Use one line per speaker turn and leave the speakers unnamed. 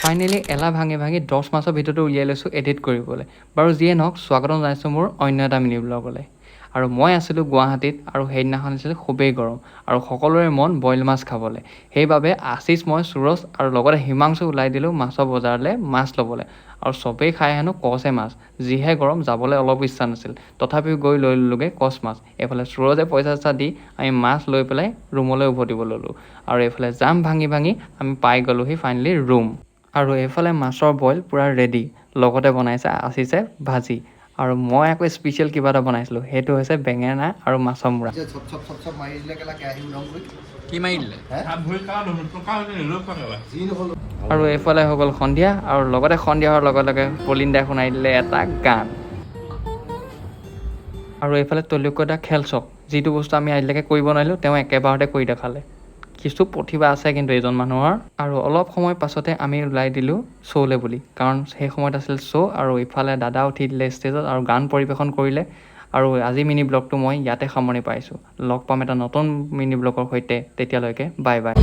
Finally এলা ভাঙি 10 মাছৰ ভিতৰতে উলিয়াই লৈছোঁ এডিট কৰিবলৈ। বাৰু যিয়ে নহওক স্বাগতম জনাইছোঁ মোৰ অন্য এটা মিনি ব্লগলৈ। আৰু মই আছিলোঁ গুৱাহাটীত আৰু সেইদিনাখন আছিল খুবেই গৰম আৰু সকলোৰে মন বইল মাছ খাবলৈ। সেইবাবে আশিষ, মই, সুৰজ আৰু লগতে হিমাংশু ওলাই দিলোঁ মাছৰ বজাৰলৈ মাছ ল'বলৈ। আৰু চবেই খাই হেনো কচে মাছ, যিহে গৰম যাবলৈ অলপ ইচ্ছা নাছিল, তথাপিও গৈ লৈ ল'লোগৈ কচ মাছ। এইফালে সুৰজে পইচা দি আমি মাছ লৈ পেলাই ৰুমলৈ উভতিব ল'লোঁ। আৰু এইফালে জাম ভাঙি আমি পাই গ'লোহি ফাইনেলি ৰুম। আৰু এইফালে মাছৰ বইল পূৰা ৰেডি, লগতে বনাইছে আশিছে ভাজি। আৰু মই আকৌ স্পেচিয়েল কিবা এটা বনাইছিলোঁ, সেইটো হৈছে বেঙেনা আৰু মাছৰ মূৰা।
কি মাৰি দিলে?
আৰু এইফালে হৈ গ'ল সন্ধিয়া, আৰু লগতে সন্ধিয়া হোৱাৰ লগে লগে পলিন দাই শুনাই দিলে এটা গান। আৰু এইফালে তলুকু দা খেল চাওক, যিটো বস্তু আমি আজিলৈকে কৰিব নোৱাৰিলোঁ তেওঁ একেবাৰতে কৰি দেখালে। কিছু প্ৰতিভা আছে কিন্তু এইজন মানুহৰ। আৰু অলপ সময় পাছতে আমি ওলাই দিলোঁ শ্ব'লৈ বুলি, কাৰণ সেই সময়ত আছিল শ্ব'। আৰু ইফালে দাদা উঠি দিলে ষ্টেজত আৰু গান পৰিৱেশন কৰিলে। আৰু আজি মিনি ব্লগটো মই ইয়াতে সামৰণি পাইছোঁ। লগ পাম এটা নতুন মিনি ব্লগৰ সৈতে, তেতিয়ালৈকে বাই বাই।